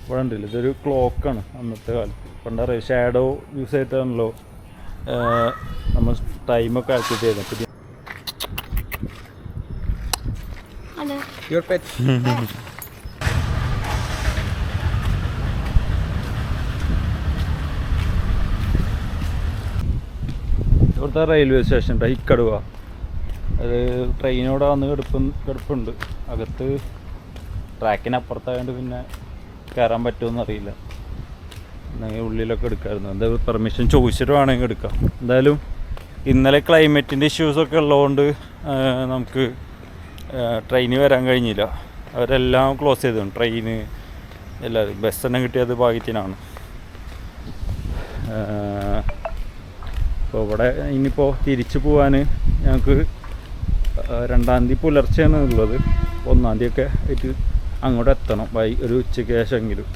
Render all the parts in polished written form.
ഇവിടെ ഉണ്ടല്ലോ, ഇതൊരു ക്ലോക്കാണ് അന്നത്തെ കാലത്ത്. പണ്ടറിയാം ഷാഡോ യൂസ് ചെയ്തിട്ടാണല്ലോ നമ്മൾ ടൈമൊക്കെ കാൽക്കുലേറ്റ് ചെയ്തത്. ഇവിടുത്തെ റെയിൽവേ സ്റ്റേഷൻ ഇക്കടുവ. അത് ട്രെയിനോടെ വന്ന് കിടപ്പുണ്ട് അകത്ത്. ട്രാക്കിനപ്പുറത്തായതുകൊണ്ട് പിന്നെ കയറാൻ പറ്റുമെന്ന് അറിയില്ല. എന്തെങ്കിലും ഉള്ളിലൊക്കെ എടുക്കാമായിരുന്നു. എന്താ പെർമിഷൻ ചോദിച്ചിട്ട് വേണമെങ്കിൽ എടുക്കാം. എന്തായാലും ഇന്നലെ ക്ലൈമറ്റിൻ്റെ ഇഷ്യൂസൊക്കെ ഉള്ളതുകൊണ്ട് നമുക്ക് ട്രെയിന് വരാൻ കഴിഞ്ഞില്ല. അവരെല്ലാം ക്ലോസ് ചെയ്തു. ട്രെയിന് എല്ലാവരും ബസ് തന്നെ കിട്ടിയത് ഭാഗ്യത്തിനാണ്. അപ്പോൾ ഇവിടെ ഇനിയിപ്പോൾ തിരിച്ചു പോകാൻ ഞങ്ങൾക്ക് 2-ാം തീയതി പുലർച്ചെയാണ് ഉള്ളത്. 1-ാം തീയതിയൊക്കെ ആയിട്ട് അങ്ങോട്ട് എത്തണം, ഒരു ഉച്ചയ്ക്ക് ശേഷമെങ്കിലും.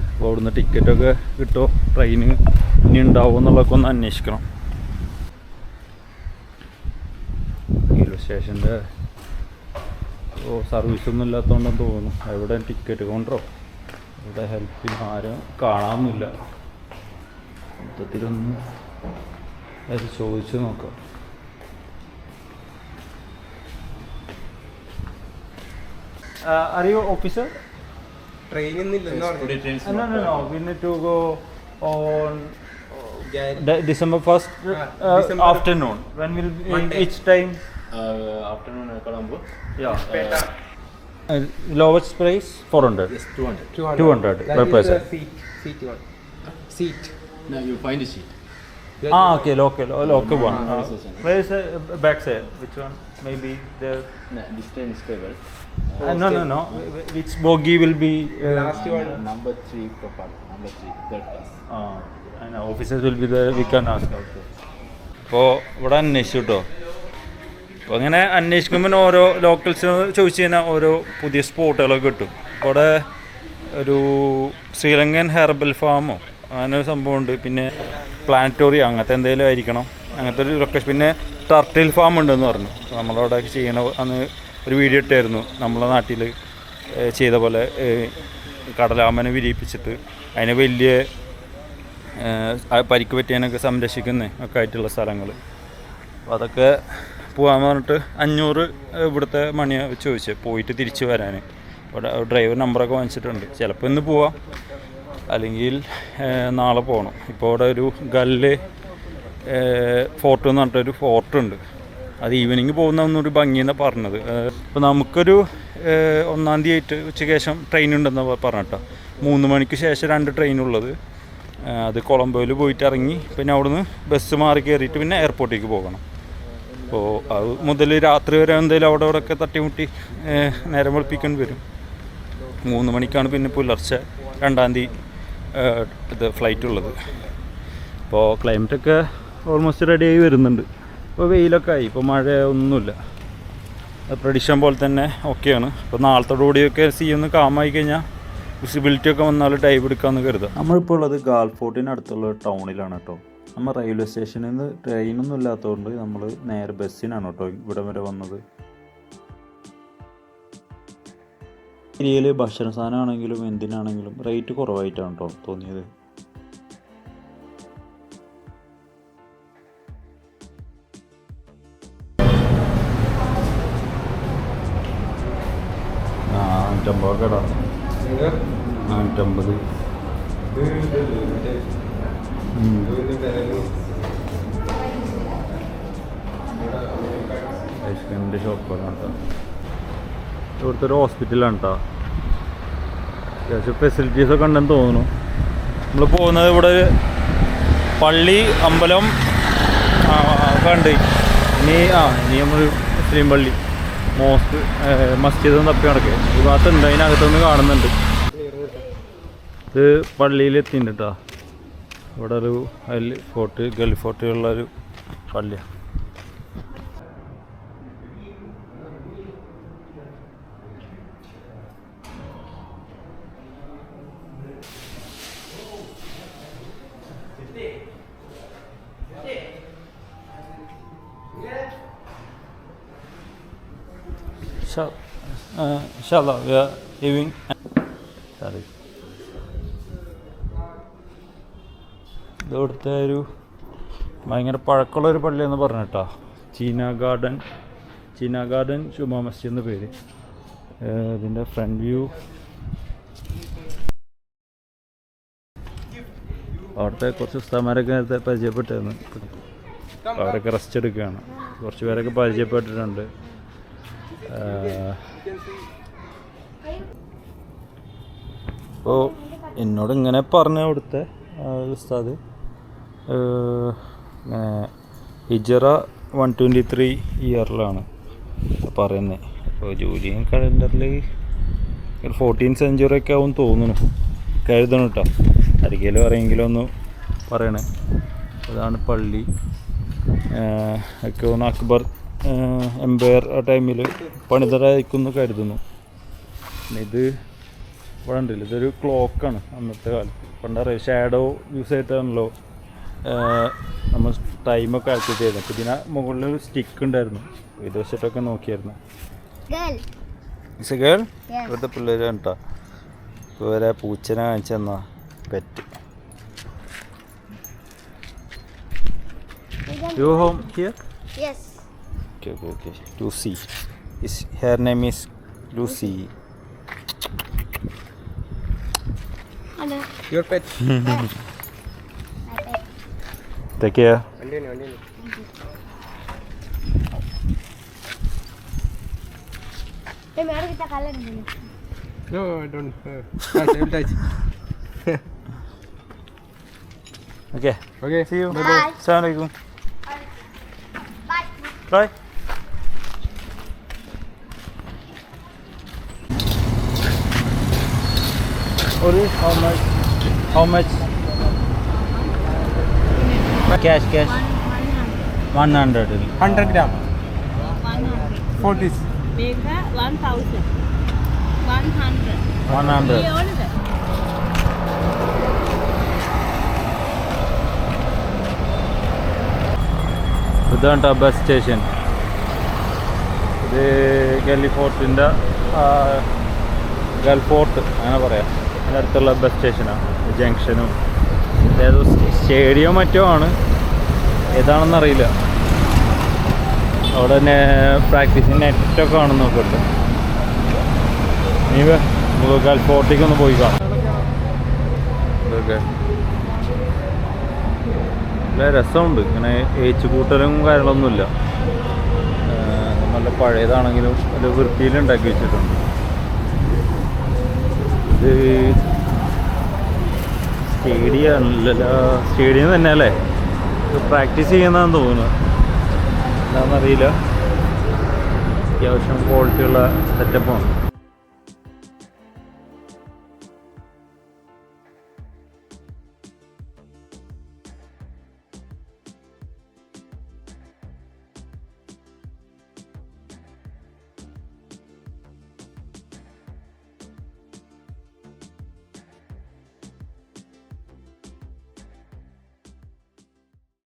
അപ്പോൾ അവിടുന്ന് ടിക്കറ്റൊക്കെ കിട്ടുമോ, ട്രെയിന് ഇനി ഉണ്ടാവുമോ എന്നുള്ളതൊക്കെ ഒന്ന് അന്വേഷിക്കണം. റെയിൽവേ സ്റ്റേഷൻ്റെ സർവീസൊന്നും ഇല്ലാത്തതുകൊണ്ടെന്ന് തോന്നുന്നു. എവിടെ ടിക്കറ്റ് കൗണ്ടറോ ഇവിടെ ഹെൽപ്പിന് ആരും കാണാമെന്നില്ല. മൊത്തത്തിലൊന്ന് അത് ചോദിച്ചു നോക്കാം. Are you officer? Train in the No. We need to go on December 1st afternoon. When will each time? Afternoon Colombo. Yeah. Lowest price 400. Yes, 200. 200 per person. Seat one. Seat. No, you find a seat. Okay, local one. Where is the back side? Which one? Maybe there. No, this train is stable. No. Which bogie will be? Last one. Number 3 proper. Number 3, third class. And officers will be there. We can ask also. അപ്പോൾ ഇവിടെ അന്വേഷിച്ചു കേട്ടോ. അപ്പോൾ അങ്ങനെ അന്വേഷിക്കുമ്പോൾ ഓരോ ലോക്കൽസിന് ചോദിച്ചു കഴിഞ്ഞാൽ ഓരോ പുതിയ സ്പോട്ടുകളൊക്കെ കിട്ടും. അവിടെ ഒരു ശ്രീലങ്കൻ ഹെർബൽ ഫാമോ അങ്ങനെ ഒരു സംഭവമുണ്ട്. പിന്നെ പ്ലാനറ്റോറിയം അങ്ങനത്തെ എന്തെങ്കിലും ആയിരിക്കണം, അങ്ങനത്തെ ഒരു ലൊക്കേഷൻ. പിന്നെ ടർട്ടിൽ ഫാം ഉണ്ടെന്ന് പറഞ്ഞു. നമ്മളവിടെ ചെയ്യണ അന്ന് ഒരു വീഡിയോ ഇട്ടായിരുന്നു. നമ്മളെ നാട്ടിൽ ചെയ്ത പോലെ കടലാമനെ വിരിയിപ്പിച്ചിട്ട് അതിനെ വലിയ പരിക്ക് പറ്റിയതിനൊക്കെ സംരക്ഷിക്കുന്ന ഒക്കെ ആയിട്ടുള്ള സ്ഥലങ്ങൾ. അപ്പോൾ അതൊക്കെ പോകാൻ പറഞ്ഞിട്ട് 500 ഇവിടുത്തെ മണിയെ ചോദിച്ചു പോയിട്ട് തിരിച്ച് വരാൻ. ഇവിടെ ഡ്രൈവർ നമ്പറൊക്കെ വാങ്ങിച്ചിട്ടുണ്ട്. ചിലപ്പോൾ ഇന്ന് പോവാം, അല്ലെങ്കിൽ നാളെ പോകണം. ഇപ്പോൾ ഇവിടെ ഒരു ഗല്ല് ഫോർട്ട് എന്ന് പറഞ്ഞിട്ടൊരു ഫോർട്ടുണ്ട്. അത് ഈവനിങ് പോകുന്ന ഒന്നൊരു ഭംഗിയെന്നാണ് പറഞ്ഞത്. ഇപ്പോൾ നമുക്കൊരു 1-ാം തീയതി ആയിട്ട് ഉച്ചയ്ക്ക് ശേഷം ട്രെയിൻ ഉണ്ടെന്ന് പറഞ്ഞിട്ടോ. 3 മണിക്ക് ശേഷം 2 ട്രെയിനുള്ളത്. അത് കൊളംബോയിൽ പോയിട്ട് ഇറങ്ങി പിന്നെ അവിടുന്ന് ബസ് മാറി കയറിയിട്ട് പിന്നെ എയർപോർട്ടിലേക്ക് പോകണം. അപ്പോൾ അത് മുതൽ രാത്രി വരെ എന്തെങ്കിലും അവിടെയൊക്കെ തട്ടിമുട്ടി നേരം വെളുപ്പിക്കേണ്ടി വരും. 3 മണിക്കാണ് പിന്നെ പുലർച്ചെ 2-ാം തീയതി ഇത് ഫ്ലൈറ്റ് ഉള്ളത്. ഇപ്പോൾ ക്ലൈമറ്റൊക്കെ ഓൾമോസ്റ്റ് റെഡിയായി വരുന്നുണ്ട്. ഇപ്പോൾ വെയിലൊക്കെ ആയി, ഇപ്പോൾ മഴ ഒന്നുമില്ല. പ്രഡിക്ഷൻ പോലെ തന്നെ ഓക്കെയാണ്. ഇപ്പോൾ നാളത്തോടുകൂടിയൊക്കെ ഒന്ന് കാമായി കഴിഞ്ഞാൽ വിസിബിലിറ്റി ഒക്കെ വന്നാൽ ഡൈവ് എടുക്കാമെന്ന് കരുതാം. നമ്മളിപ്പോൾ ഉള്ളത് ഗാൽഫോർട്ടിനടുത്തുള്ള ടൗണിലാണ് കേട്ടോ. നമ്മൾ റെയിൽവേ സ്റ്റേഷനിൽ നിന്ന് ട്രെയിനൊന്നും ഇല്ലാത്തതുകൊണ്ട് നമ്മൾ നേരെ ബസ്സിനാണ് കേട്ടോ ഇവിടെ വരെ വന്നത്. ഏരിയയിൽ ഭക്ഷണ സാധനമാണെങ്കിലും എന്തിനാണെങ്കിലും റേറ്റ് കുറവായിട്ടാണ് കേട്ടോ തോന്നിയത്. കടാ 450. ഐസ്ക്രീമിൻ്റെ ഷോപ്പാണ് കേട്ടോ. ഇവിടുത്തെ ഒരു ഹോസ്പിറ്റലാണ് കേട്ടോ. അത്യാവശ്യം ഫെസിലിറ്റീസൊക്കെ ഉണ്ടെന്ന് തോന്നുന്നു. നമ്മൾ പോകുന്നത് ഇവിടെ പള്ളി അമ്പലം ഒക്കെ ഉണ്ട്. ഇനി നമ്മൾ മുസ്ലിം പള്ളി മസ്ജിദ് തപ്പി നടക്കുക. ഈ ഭാഗത്തുണ്ട്, അതിനകത്തൊന്ന് കാണുന്നുണ്ട്. ഇത് പള്ളിയിലെത്തിയിട്ടുണ്ട് കേട്ടോ. ഇവിടെ ഒരു ഗൾഫ് ഫോർട്ടുള്ളൊരു പള്ളിയാണ്. Inshallah, we are leaving. Sorry, ഇവിടുത്തെ ഒരു ഭയങ്കര പഴക്കമുള്ളൊരു പള്ളിയെന്ന് പറഞ്ഞിട്ടാ. ചീന ഗാർഡൻ ജുമാ മസ്ജിദ് എന്ന പേര്. ഇതിൻ്റെ ഫ്രണ്ട് വ്യൂ. അവിടുത്തെ കുറച്ച് ഉസ്താമാരൊക്കെ നേരത്തെ പരിചയപ്പെട്ടിരുന്നു. അവരൊക്കെ റെസ്റ്റ് എടുക്കുകയാണ്. കുറച്ച് പേരൊക്കെ പരിചയപ്പെട്ടിട്ടുണ്ട്. അപ്പോൾ എന്നോട് ഇങ്ങനെ പറഞ്ഞ അവിടുത്തെ ഉസ്താദ് ഹിജറ 123 ഇയറിലാണ് പറയുന്നത്. അപ്പോൾ ജൂലിയൻ കലണ്ടറിൽ 14th century ഒക്കെ ആവും തോന്നുന്നു, കരുതണം കേട്ടോ. ആരെങ്കിലും അറിയെങ്കിലും ഒന്ന് പറയണേ. അതാണ് പള്ളി. ഒക്കെ ഒന്ന് അക്ബർ എംപയർ ആ ടൈമിൽ പണിതരായിരിക്കുമെന്ന് കരുതുന്നു. പിന്നെ ഇത് ഇവിടെ ഉണ്ടല്ലോ, ഇതൊരു ക്ലോക്കാണ്. അന്നത്തെ കാലത്ത് പണ്ടറിയാം ഷാഡോ യൂസ് ചെയ്തിട്ടാണല്ലോ നമ്മൾ ടൈമൊക്കെ കാൽക്കുലേറ്റ് ചെയ്തത്. അപ്പോൾ ഇതിന് മുകളിലൊരു സ്റ്റിക്ക് ഉണ്ടായിരുന്നു, ഇത് വെച്ചിട്ടൊക്കെ നോക്കിയായിരുന്നു. ഗേൾ ഇവിടുത്തെ പിള്ളേരാണ് കേട്ടോ. ഇവരെ പൂച്ചനെ കാണിച്ചു തന്നാ pet. You home here? Yes. Okay. Lucy. Her name is Lucy. Hello. Your pet. My pet. Take care. വണ്ടി. Hey, madam, kita color ni. No, I don't. Touch. I will touch. Okay. Okay. See you. Bye. Assalamualaikum. Bye. Bye. Ori, how much? Cash. 100. 100 gram. 40. Make 1,000. 100. 100. ഇതാണ് bus station. ഇത് ഗൾഫോർട്ടിൻ്റെ ഗൾഫോർട്ട് അങ്ങനെ പറയാം. അതിൻ്റെ അടുത്തുള്ള bus സ്റ്റേഷനാണ്. ജംഗ്ഷനും ഏതോ stadium മറ്റോ ആണ്, ഏതാണെന്നറിയില്ല. അവിടെ തന്നെ പ്രാക്ടീസിന് നെറ്റൊക്കെ കാണുന്ന നോക്കട്ടെ. നീ നമുക്ക് ഗൾഫോർട്ടിലേക്ക് ഒന്ന് പോയി കാണാം. ഇതൊക്കെ നല്ല രസമുണ്ട്. ഇങ്ങനെ ഏച്ചുകൂട്ടലും കാര്യങ്ങളൊന്നുമില്ല. നല്ല പഴയതാണെങ്കിലും ഒരു വൃത്തിയിലുണ്ടാക്കി വെച്ചിട്ടുണ്ട്. ഇത് സ്റ്റേഡിയം തന്നെ അല്ലേ? ഇത് പ്രാക്ടീസ് ചെയ്യുന്നതാണെന്ന് തോന്നുന്നു, എന്താണെന്നറിയില്ല. അത്യാവശ്യം ക്വാളിറ്റിയുള്ള സെറ്റപ്പാണ്.